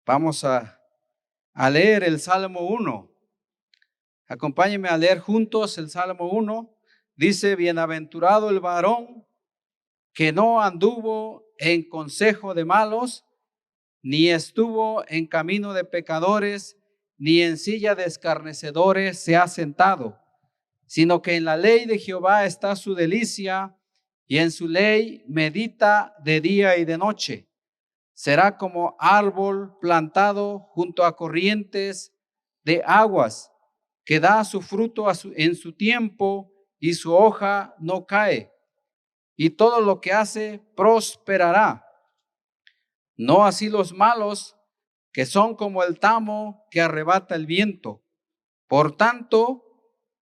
Vamos a leer el Salmo 1. Acompáñenme a leer juntos el Salmo 1. Dice: bienaventurado el varón que no anduvo en consejo de malos, ni estuvo en camino de pecadores, ni en silla de escarnecedores se ha sentado, sino que en la ley de Jehová está su delicia, y en su ley medita de día y de noche. Será como árbol plantado junto a corrientes de aguas, que da su fruto en su tiempo, y su hoja no cae, y todo lo que hace prosperará. No así los malos, que son como el tamo que arrebata el viento. Por tanto,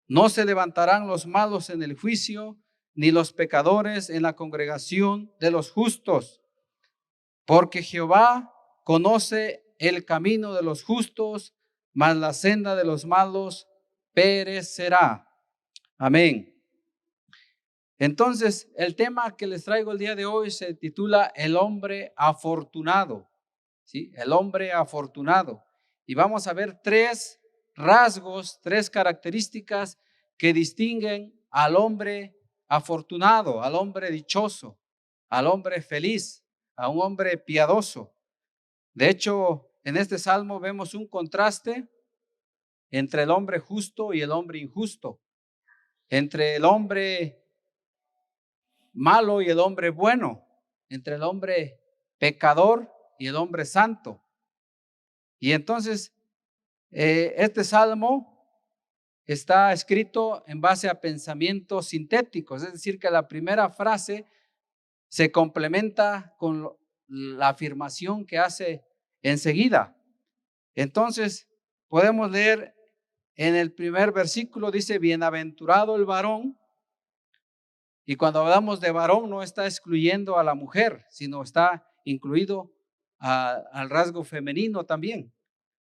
no se levantarán los malos en el juicio, ni los pecadores en la congregación de los justos. Porque Jehová conoce el camino de los justos, mas la senda de los malos perecerá. Amén. Entonces, el tema que les traigo el día de hoy se titula El hombre afortunado. ¿Sí? El hombre afortunado. Y vamos a ver tres rasgos, tres características que distinguen al hombre afortunado, al hombre dichoso, al hombre feliz, a un hombre piadoso. De hecho, en este salmo vemos un contraste entre el hombre justo y el hombre injusto, entre el hombre malo y el hombre bueno, entre el hombre pecador y el hombre santo. Y entonces, este salmo está escrito en base a pensamientos sintéticos, es decir, que la primera frase se complementa con la afirmación que hace enseguida. Entonces, podemos leer en el primer versículo, dice: bienaventurado el varón. Y cuando hablamos de varón, no está excluyendo a la mujer, sino está incluido al rasgo femenino también.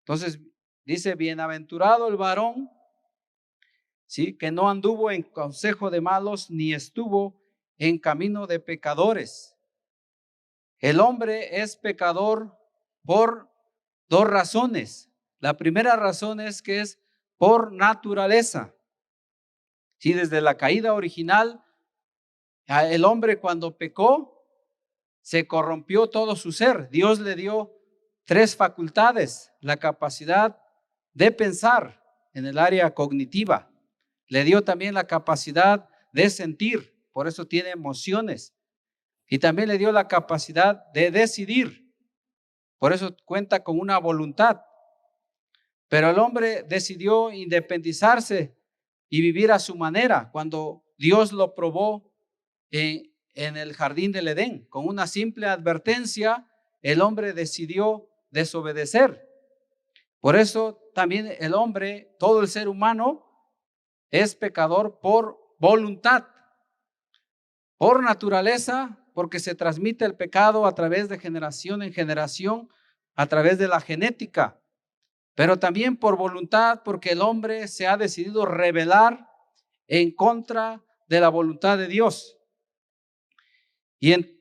Entonces, dice: bienaventurado el varón, ¿sí?, que no anduvo en consejo de malos, ni estuvo en camino de pecadores. El hombre es pecador por dos razones. La primera razón es que es por naturaleza. Sí, desde la caída original, el hombre cuando pecó, se corrompió todo su ser. Dios le dio tres facultades: la capacidad de pensar en el área cognitiva, le dio también la capacidad de sentir, por eso tiene emociones, y también le dio la capacidad de decidir, por eso cuenta con una voluntad. Pero el hombre decidió independizarse y vivir a su manera cuando Dios lo probó en el jardín del Edén. Con una simple advertencia, el hombre decidió desobedecer. Por eso también el hombre, todo el ser humano, es pecador por voluntad, por naturaleza, porque se transmite el pecado a través de generación en generación, a través de la genética, pero también por voluntad, porque el hombre se ha decidido rebelar en contra de la voluntad de Dios.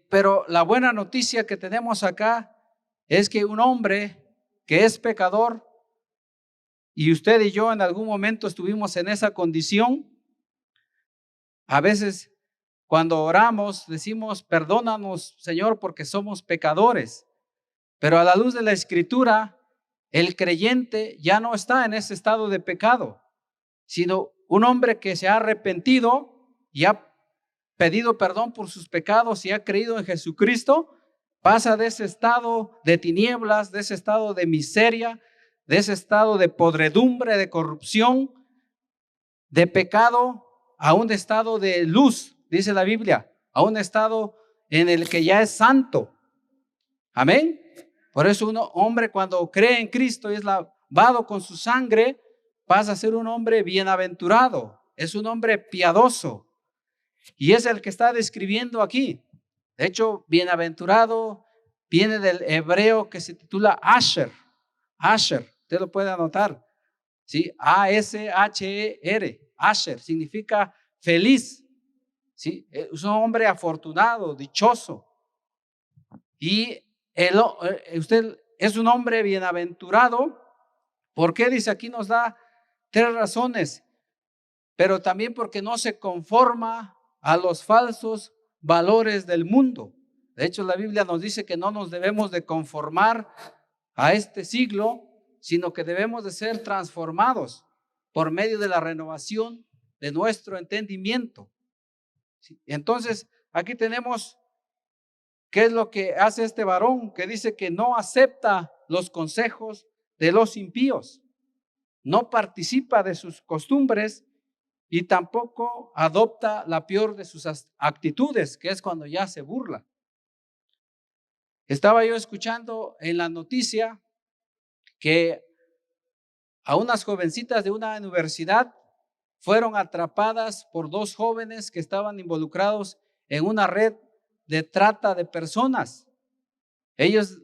Pero la buena noticia que tenemos acá es que un hombre que es pecador, y usted y yo en algún momento estuvimos en esa condición, a veces cuando oramos decimos: perdónanos, Señor, porque somos pecadores. Pero a la luz de la Escritura, el creyente ya no está en ese estado de pecado, sino un hombre que se ha arrepentido y ha pedido perdón por sus pecados y ha creído en Jesucristo, pasa de ese estado de tinieblas, de ese estado de miseria, de ese estado de podredumbre, de corrupción, de pecado, a un estado de luz, dice la Biblia, a un estado en el que ya es santo. Amén. Por eso un hombre, cuando cree en Cristo y es lavado con su sangre, pasa a ser un hombre bienaventurado, es un hombre piadoso, y es el que está describiendo aquí. De hecho, bienaventurado viene del hebreo que se titula Asher. Asher, usted lo puede anotar, ¿sí? A-S-H-E-R. Asher significa feliz, ¿sí? Es un hombre afortunado, dichoso. Y usted es un hombre bienaventurado. ¿Por qué? Dice aquí, nos da 3 razones, pero también porque no se conforma a los falsos valores del mundo. De hecho, la Biblia nos dice que no nos debemos de conformar a este siglo, sino que debemos de ser transformados por medio de la renovación de nuestro entendimiento. Entonces, aquí tenemos qué es lo que hace este varón, que dice que no acepta los consejos de los impíos, no participa de sus costumbres y tampoco adopta la peor de sus actitudes, que es cuando ya se burla. Estaba yo escuchando en la noticia que a unas jovencitas de una universidad fueron atrapadas por 2 jóvenes que estaban involucrados en una red de trata de personas. Ellos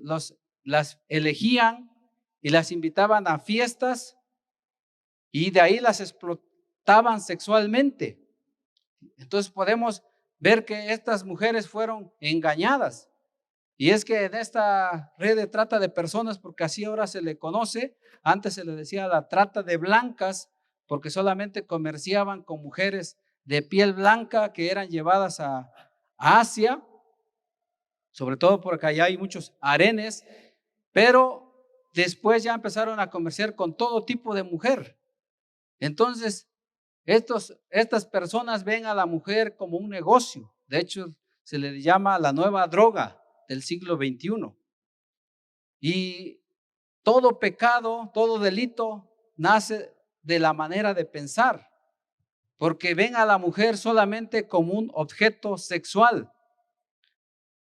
las elegían y las invitaban a fiestas y de ahí las explotaban sexualmente. Entonces podemos ver que estas mujeres fueron engañadas. Y es que en esta red de trata de personas, porque así ahora se le conoce, antes se le decía la trata de blancas, porque solamente comerciaban con mujeres de piel blanca que eran llevadas a Asia, sobre todo porque allá hay muchos harenes, pero después ya empezaron a comerciar con todo tipo de mujer. Entonces, estas personas ven a la mujer como un negocio. De hecho, se le llama la nueva droga del siglo XXI. Y todo pecado, todo delito nace de la manera de pensar, porque ven a la mujer solamente como un objeto sexual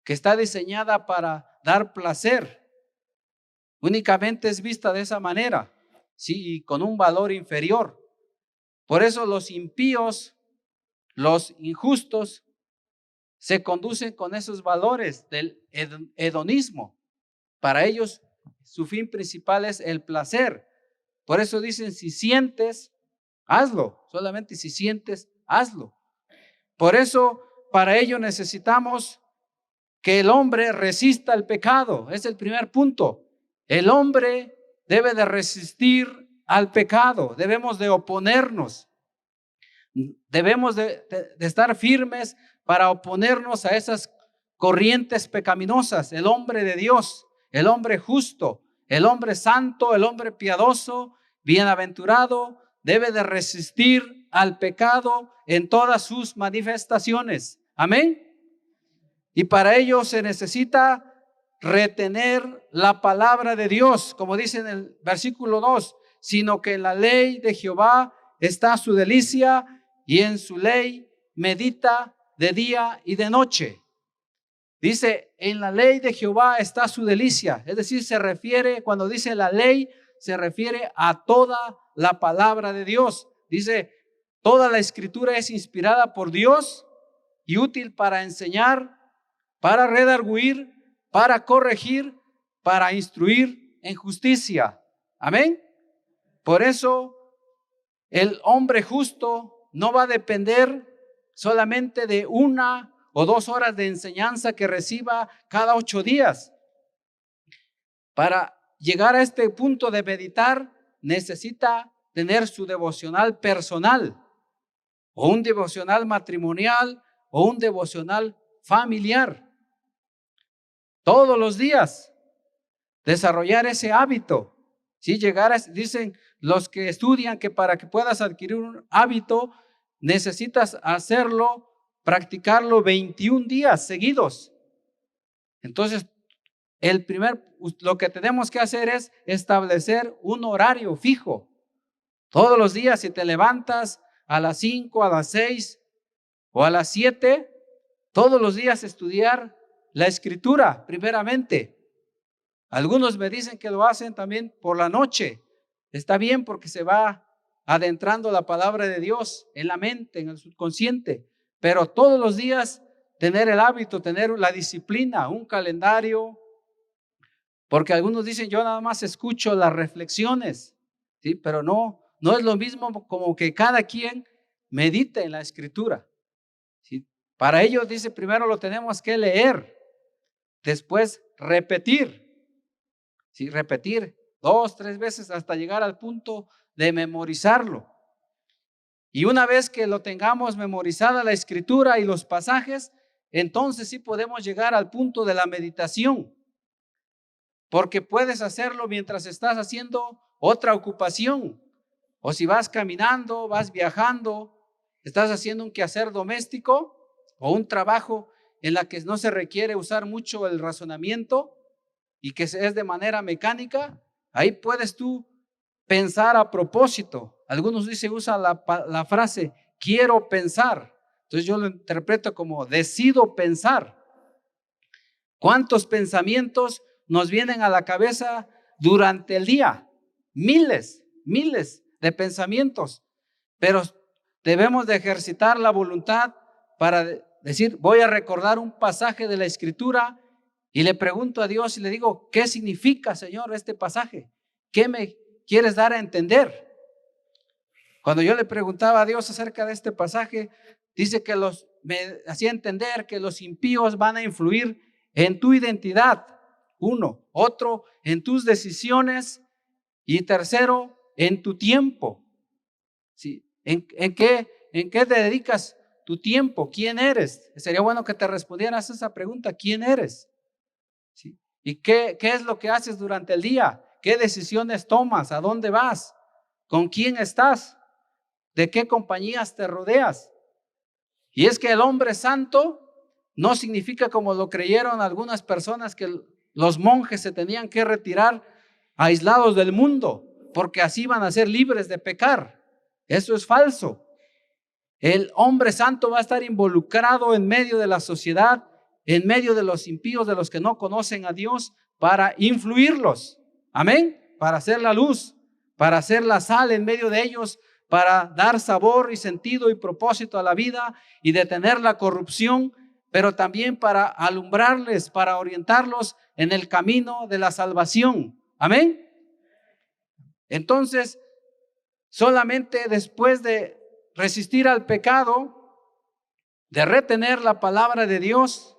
que está diseñada para dar placer. Únicamente es vista de esa manera, sí, y con un valor inferior. Por eso los impíos, los injustos, se conducen con esos valores del hedonismo. Para ellos, su fin principal es el placer. Por eso dicen, si sientes, hazlo. Solamente si sientes, hazlo. Por eso, para ello necesitamos que el hombre resista el pecado. Es el primer punto. El hombre debe de resistir al pecado. Debemos de oponernos. Debemos de estar firmes para oponernos a esas corrientes pecaminosas. El hombre de Dios, el hombre justo, el hombre santo, el hombre piadoso, bienaventurado, debe de resistir al pecado en todas sus manifestaciones. Amén. Y para ello se necesita retener la palabra de Dios, como dice en el versículo 2, sino que en la ley de Jehová está su delicia y en su ley medita de día y de noche. Dice, en la ley de Jehová está su delicia. Es decir, se refiere, cuando dice la ley, se refiere a toda la palabra de Dios. Dice, toda la escritura es inspirada por Dios y útil para enseñar, para redarguir, para corregir, para instruir en justicia. Amén. Por eso, el hombre justo no va a depender solamente de 1 o 2 horas de enseñanza que reciba cada 8 días. Para llegar a este punto de meditar, necesita tener su devocional personal, o un devocional matrimonial, o un devocional familiar. Todos los días, desarrollar ese hábito. Si dicen los que estudian que para que puedas adquirir un hábito, necesitas hacerlo, practicarlo 21 días seguidos. Entonces, lo que tenemos que hacer es establecer un horario fijo. Todos los días, si te levantas a las 5, a las 6 o a las 7, todos los días estudiar la escritura primeramente. Algunos me dicen que lo hacen también por la noche. Está bien porque se va adentrando la palabra de Dios en la mente, en el subconsciente. Pero todos los días tener el hábito, tener la disciplina, un calendario. Porque algunos dicen, yo nada más escucho las reflexiones, ¿sí? Pero no es lo mismo como que cada quien medite en la escritura, ¿sí? Para ello, dice, primero lo tenemos que leer, después repetir. ¿sí? Repetir 2, 3 veces hasta llegar al punto de memorizarlo. Y una vez que lo tengamos memorizada la escritura y los pasajes, entonces sí podemos llegar al punto de la meditación. Porque puedes hacerlo mientras estás haciendo otra ocupación. O si vas caminando, vas viajando, estás haciendo un quehacer doméstico o un trabajo en la que no se requiere usar mucho el razonamiento y que es de manera mecánica, ahí puedes tú pensar a propósito. Algunos dicen, usa la frase, quiero pensar. Entonces yo lo interpreto como decido pensar. ¿Cuántos pensamientos nos vienen a la cabeza durante el día? Miles de pensamientos. Pero debemos de ejercitar la voluntad para decir, voy a recordar un pasaje de la Escritura y le pregunto a Dios y le digo, ¿qué significa, Señor, este pasaje? ¿Qué me quieres dar a entender? Cuando yo le preguntaba a Dios acerca de este pasaje, dice que me hacía entender que los impíos van a influir en tu identidad, uno, otro, en tus decisiones y tercero, en tu tiempo. ¿Sí? ¿En qué te dedicas tu tiempo? ¿Quién eres? Sería bueno que te respondieras esa pregunta, ¿quién eres? ¿Sí? ¿Y qué es lo que haces durante el día? ¿Qué decisiones tomas? ¿A dónde vas? ¿Con quién estás? ¿De qué compañías te rodeas? Y es que el hombre santo no significa, como lo creyeron algunas personas, que los monjes se tenían que retirar aislados del mundo, porque así van a ser libres de pecar. Eso es falso. El hombre santo va a estar involucrado en medio de la sociedad, en medio de los impíos, de los que no conocen a Dios, para influirlos. Amén. Para hacer la luz, para hacer la sal en medio de ellos, para dar sabor y sentido y propósito a la vida y detener la corrupción, pero también para alumbrarles, para orientarlos en el camino de la salvación. Amén. Entonces, solamente después de resistir al pecado, de retener la palabra de Dios,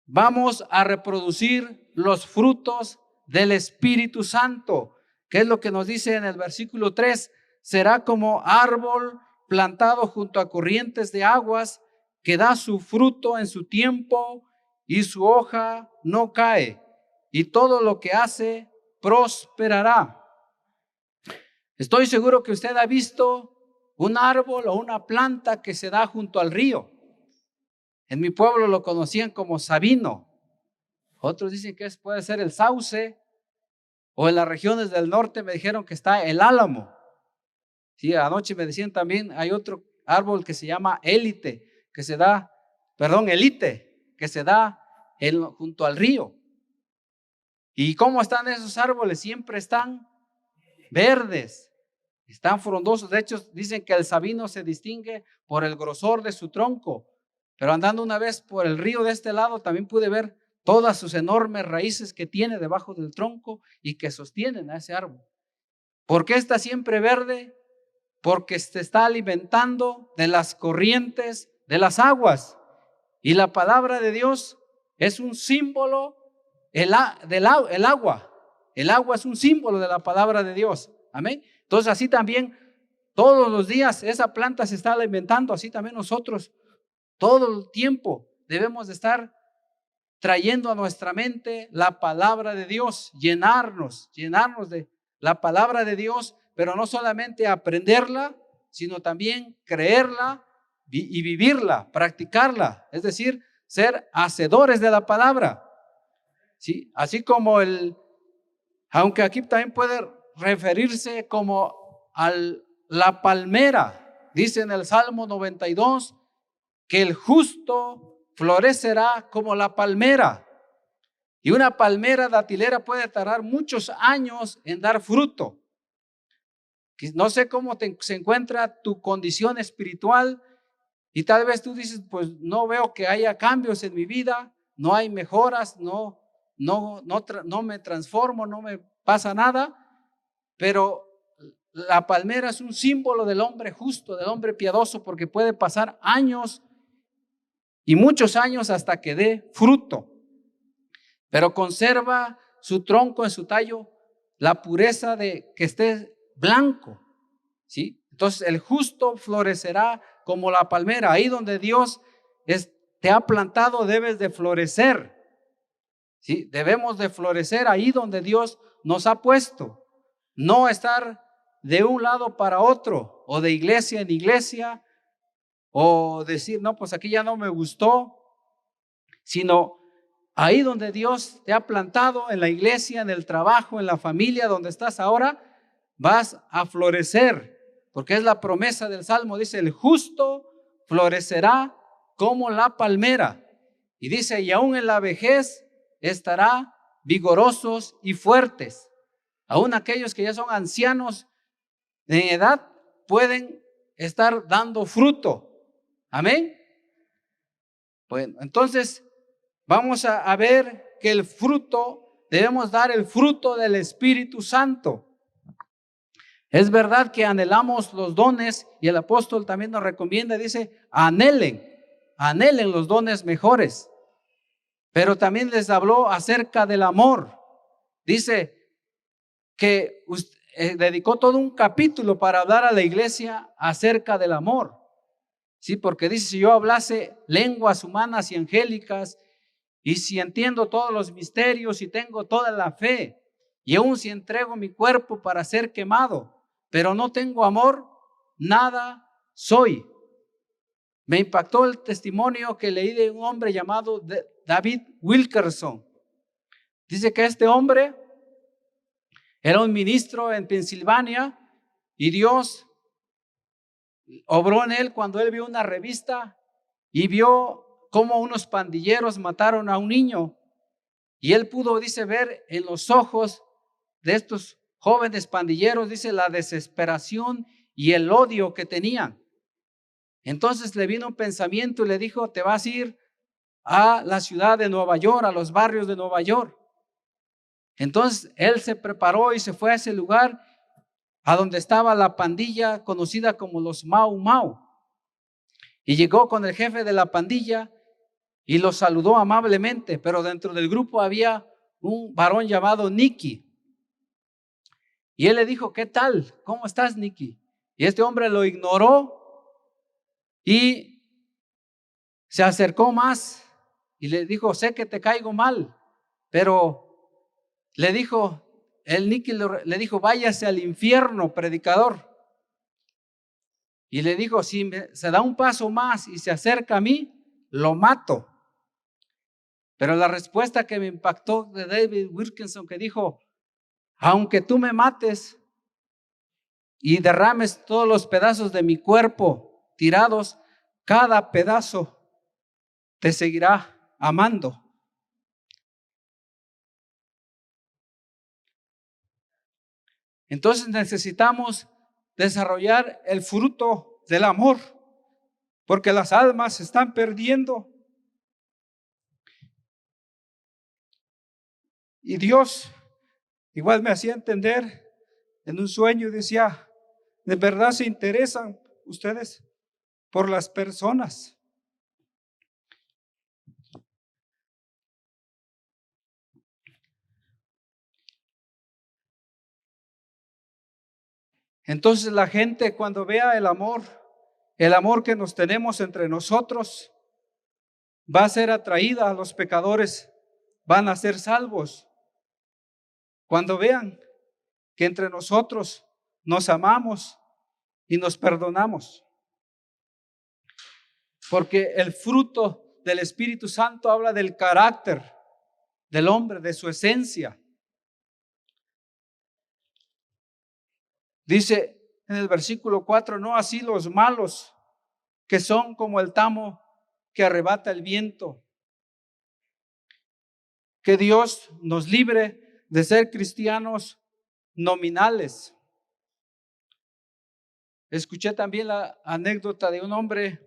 vamos a reproducir los frutos del Espíritu Santo, que es lo que nos dice en el versículo 3, será como árbol plantado junto a corrientes de aguas, que da su fruto en su tiempo y su hoja no cae, y todo lo que hace prosperará. Estoy seguro que usted ha visto un árbol o una planta que se da junto al río. En mi pueblo lo conocían como sabino. Otros dicen que puede ser el sauce, o en las regiones del norte me dijeron que está el álamo. Sí, anoche me decían también hay otro árbol que se llama elite, que se da junto al río. ¿Y cómo están esos árboles? Siempre están verdes, están frondosos. De hecho, dicen que el sabino se distingue por el grosor de su tronco. Pero andando una vez por el río de este lado, también pude ver todas sus enormes raíces que tiene debajo del tronco y que sostienen a ese árbol. ¿Por qué está siempre verde? Porque se está alimentando de las corrientes de las aguas. Y la palabra de Dios es un símbolo el agua. El agua es un símbolo de la palabra de Dios. Amén. Entonces así también todos los días esa planta se está alimentando, así también nosotros todo el tiempo debemos de estar trayendo a nuestra mente la palabra de Dios, llenarnos de la palabra de Dios, pero no solamente aprenderla, sino también creerla y vivirla, practicarla, es decir, ser hacedores de la palabra. ¿Sí? Así como aunque aquí también puede referirse como la palmera, dice en el Salmo 92, que el justo florecerá como la palmera. Y una palmera datilera puede tardar muchos años en dar fruto. No sé cómo se encuentra tu condición espiritual y tal vez tú dices, pues no veo que haya cambios en mi vida, no hay mejoras, no me transformo, no me pasa nada, pero la palmera es un símbolo del hombre justo, del hombre piadoso, porque puede pasar años y muchos años hasta que dé fruto, pero conserva su tronco, en su tallo, la pureza de que esté blanco, ¿sí? Entonces el justo florecerá como la palmera. Ahí donde Dios te ha plantado debes de florecer, ¿sí? Debemos de florecer ahí donde Dios nos ha puesto, no estar de un lado para otro o de iglesia en iglesia o decir, no, pues aquí ya no me gustó, sino ahí donde Dios te ha plantado, en la iglesia, en el trabajo, en la familia, donde estás ahora, vas a florecer, porque es la promesa del Salmo. Dice, el justo florecerá como la palmera. Y dice, y aún en la vejez estará vigorosos y fuertes. Aún aquellos que ya son ancianos en edad pueden estar dando fruto. Amén. Bueno, entonces vamos a ver que el fruto, debemos dar el fruto del Espíritu Santo. Es verdad que anhelamos los dones y el apóstol también nos recomienda, dice, anhelen los dones mejores. Pero también les habló acerca del amor. Dice que dedicó todo un capítulo para hablar a la iglesia acerca del amor. Sí, porque dice, si yo hablase lenguas humanas y angélicas, y si entiendo todos los misterios y tengo toda la fe, y aún si entrego mi cuerpo para ser quemado, pero no tengo amor, nada soy. Me impactó el testimonio que leí de un hombre llamado David Wilkerson. Dice que este hombre era un ministro en Pensilvania y Dios obró en él cuando él vio una revista y vio cómo unos pandilleros mataron a un niño. Y él pudo, dice, ver en los ojos de estos jóvenes pandilleros, dice, la desesperación y el odio que tenían. Entonces le vino un pensamiento y le dijo, te vas a ir a la ciudad de Nueva York, a los barrios de Nueva York. Entonces él se preparó y se fue a ese lugar a donde estaba la pandilla conocida como los Mau Mau. Y llegó con el jefe de la pandilla y lo saludó amablemente, pero dentro del grupo había un varón llamado Nicky. Y él le dijo, ¿qué tal? ¿Cómo estás, Nicky? Y este hombre lo ignoró y se acercó más y le dijo, sé que te caigo mal, pero le dijo, el Nicky le dijo, váyase al infierno, predicador. Y le dijo, si se da un paso más y se acerca a mí, lo mato. Pero la respuesta que me impactó de David Wilkerson, que dijo, aunque tú me mates y derrames todos los pedazos de mi cuerpo tirados, cada pedazo te seguirá amando. Entonces necesitamos desarrollar el fruto del amor, porque las almas se están perdiendo. Y Dios igual me hacía entender en un sueño y decía, ¿de verdad se interesan ustedes por las personas? Entonces la gente cuando vea el amor que nos tenemos entre nosotros, va a ser atraída, a los pecadores van a ser salvos. Cuando vean que entre nosotros nos amamos y nos perdonamos. Porque el fruto del Espíritu Santo habla del carácter del hombre, de su esencia. Dice en el versículo 4, no así los malos, que son como el tamo que arrebata el viento. Que Dios nos libre de ser cristianos nominales. Escuché también la anécdota de un hombre,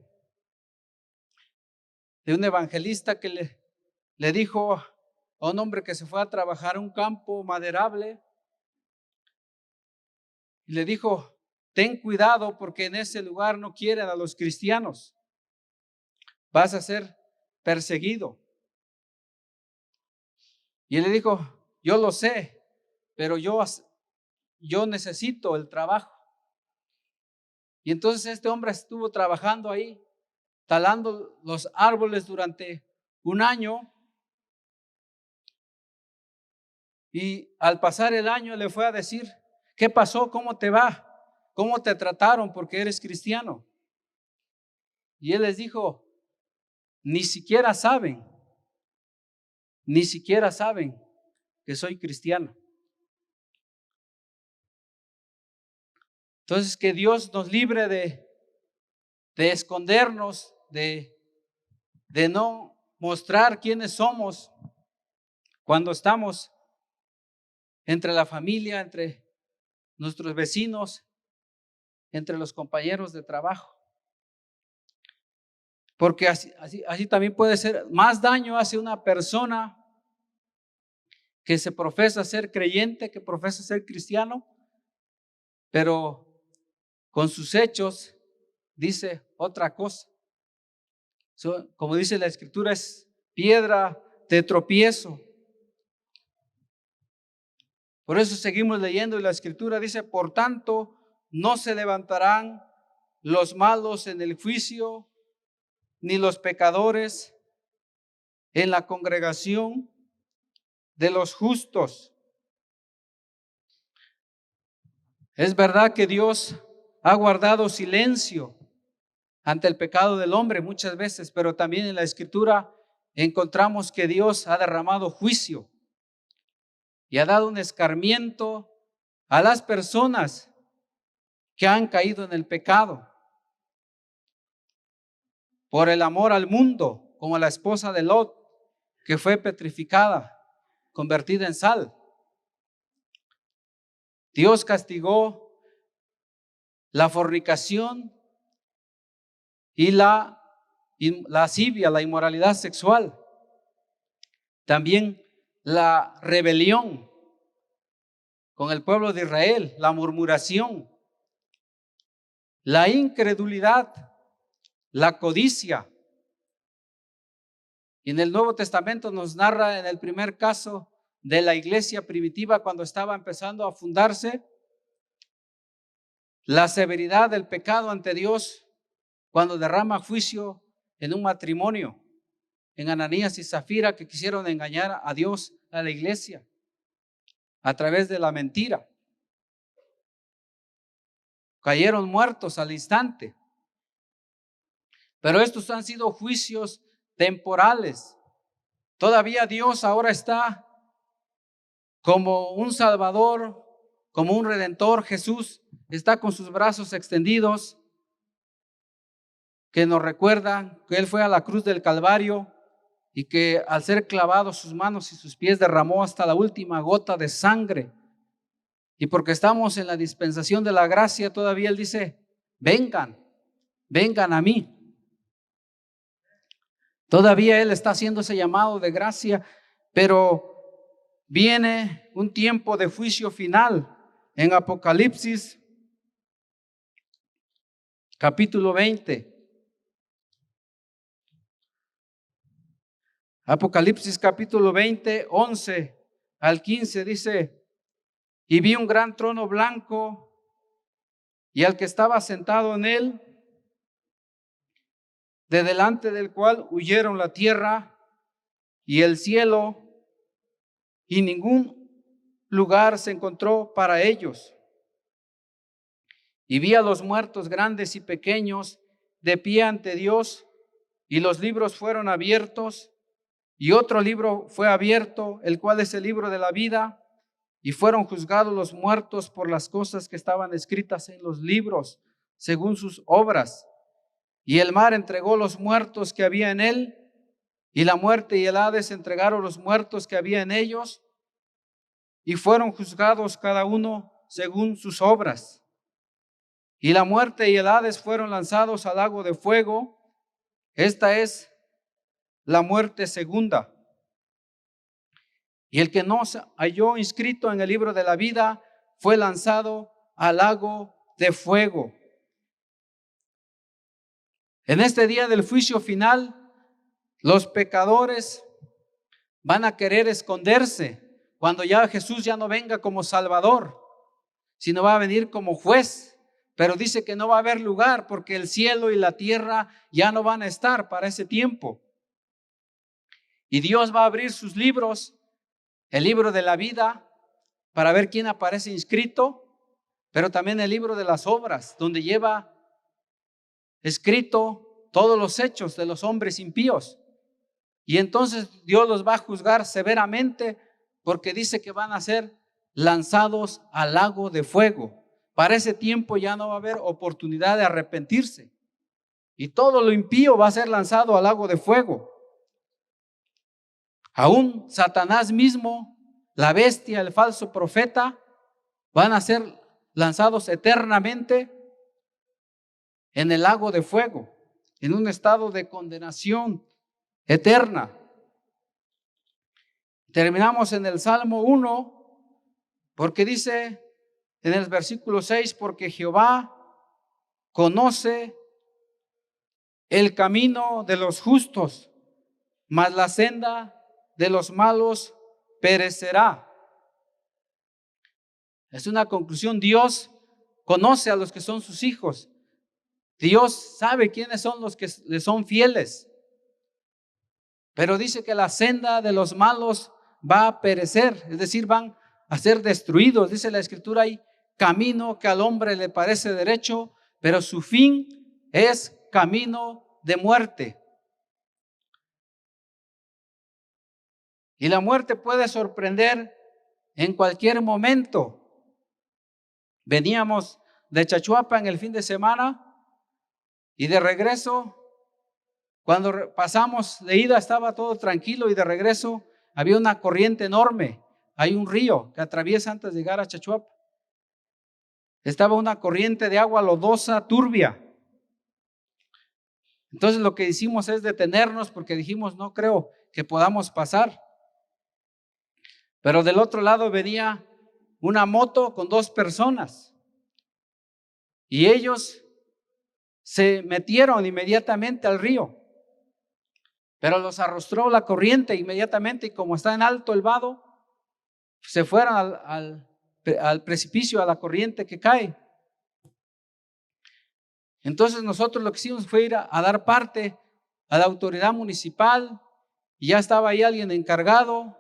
de un evangelista que le dijo a un hombre que se fue a trabajar a un campo maderable y le dijo, ten cuidado porque en ese lugar no quieren a los cristianos, vas a ser perseguido. Y él le dijo, yo lo sé, pero yo necesito el trabajo. Y entonces este hombre estuvo trabajando ahí, talando los árboles durante un año, y al pasar el año le fue a decir: ¿qué pasó? ¿Cómo te va? ¿Cómo te trataron porque eres cristiano? Y él les dijo: ni siquiera saben que soy cristiano. Entonces, que Dios nos libre de escondernos, de no mostrar quiénes somos cuando estamos entre la familia, entre nuestros vecinos, entre los compañeros de trabajo. Porque así también puede ser, más daño hace una persona que se profesa ser creyente, que profesa ser cristiano, pero con sus hechos dice otra cosa. Como dice la Escritura, es piedra de tropiezo. Por eso seguimos leyendo, y la Escritura dice: por tanto, no se levantarán los malos en el juicio, ni los pecadores en la congregación de los justos. Es verdad que Dios ha guardado silencio ante el pecado del hombre muchas veces, pero también en la Escritura encontramos que Dios ha derramado juicio y ha dado un escarmiento a las personas que han caído en el pecado por el amor al mundo, como la esposa de Lot, que fue petrificada, convertida en sal. Dios castigó la fornicación y la lascivia, la inmoralidad sexual. También la rebelión con el pueblo de Israel, la murmuración, la incredulidad, la codicia. Y en el Nuevo Testamento nos narra en el primer caso de la iglesia primitiva, cuando estaba empezando a fundarse, la severidad del pecado ante Dios cuando derrama juicio en un matrimonio, en Ananías y Zafira, que quisieron engañar a Dios, a la iglesia, a través de la mentira. Cayeron muertos al instante. Pero estos han sido juicios temporales. Todavía Dios ahora está como un Salvador, como un Redentor. Jesús está con sus brazos extendidos, que nos recuerdan que Él fue a la cruz del Calvario y que al ser clavado sus manos y sus pies derramó hasta la última gota de sangre. Y porque estamos en la dispensación de la gracia, todavía Él dice: vengan a mí. Todavía Él está haciendo ese llamado de gracia, pero viene un tiempo de juicio final. En Apocalipsis capítulo 20. Apocalipsis capítulo 20, 11 al 15 dice: y vi un gran trono blanco y al que estaba sentado en él, de delante del cual huyeron la tierra y el cielo, y ningún lugar se encontró para ellos. Y vi a los muertos grandes y pequeños de pie ante Dios, y los libros fueron abiertos, y otro libro fue abierto, el cual es el libro de la vida, y fueron juzgados los muertos por las cosas que estaban escritas en los libros, según sus obras. Y el mar entregó los muertos que había en él, y la muerte y el Hades entregaron los muertos que había en ellos, y fueron juzgados cada uno según sus obras. Y la muerte y el Hades fueron lanzados al lago de fuego. Esta es la muerte segunda. Y el que no se halló inscrito en el libro de la vida fue lanzado al lago de fuego. En este día del juicio final, los pecadores van a querer esconderse, cuando ya Jesús ya no venga como Salvador, sino va a venir como juez. Pero dice que no va a haber lugar porque el cielo y la tierra ya no van a estar para ese tiempo. Y Dios va a abrir sus libros, el libro de la vida, para ver quién aparece inscrito, pero también el libro de las obras, donde lleva escrito todos los hechos de los hombres impíos. Y entonces Dios los va a juzgar severamente, porque dice que van a ser lanzados al lago de fuego. Para ese tiempo ya no va a haber oportunidad de arrepentirse, y todo lo impío va a ser lanzado al lago de fuego. Aún Satanás mismo, la bestia, el falso profeta, van a ser lanzados eternamente en el lago de fuego, en un estado de condenación eterna. Terminamos en el Salmo 1, porque dice en el versículo 6, porque Jehová conoce el camino de los justos, mas la senda de los malos perecerá. Es una conclusión. Dios conoce a los que son sus hijos. Dios sabe quiénes son los que le son fieles. Pero dice que la senda de los malos va a perecer, es decir, van a ser destruidos. Dice la Escritura, hay camino que al hombre le parece derecho, pero su fin es camino de muerte. Y la muerte puede sorprender en cualquier momento. Veníamos de Chachuapa en el fin de semana y de regreso, cuando pasamos de ida estaba todo tranquilo y de regreso había una corriente enorme. Hay un río que atraviesa antes de llegar a Chachuapa. Estaba una corriente de agua lodosa, turbia. Entonces lo que hicimos es detenernos, porque dijimos, no creo que podamos pasar. Pero del otro lado venía una moto con 2 personas y ellos se metieron inmediatamente al río, pero los arrastró la corriente inmediatamente, y como está en alto el vado, se fueron al precipicio, a la corriente que cae. Entonces nosotros lo que hicimos fue ir a dar parte a la autoridad municipal, y ya estaba ahí alguien encargado.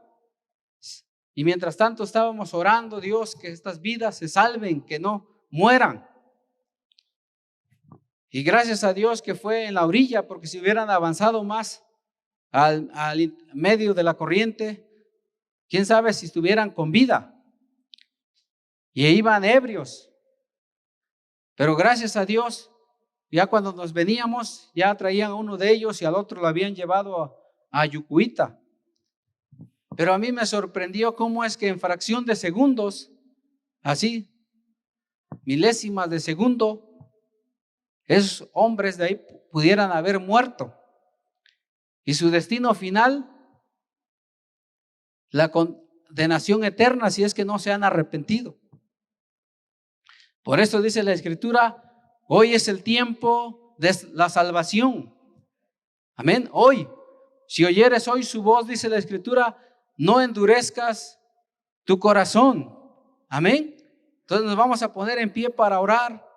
Y mientras tanto estábamos orando, Dios, que estas vidas se salven, que no mueran. Y gracias a Dios que fue en la orilla, porque si hubieran avanzado más al medio de la corriente, quién sabe si estuvieran con vida. Y iban ebrios. Pero gracias a Dios, ya cuando nos veníamos, ya traían a uno de ellos y al otro lo habían llevado a Yucuita. Pero a mí me sorprendió cómo es que en fracción de segundos, así, milésimas de segundo, esos hombres de ahí pudieran haber muerto. Y su destino final, la condenación eterna, si es que no se han arrepentido. Por eso dice la Escritura, hoy es el tiempo de la salvación. Amén. Hoy, si oyeres hoy su voz, dice la Escritura, no endurezcas tu corazón. Amén. Entonces nos vamos a poner en pie para orar.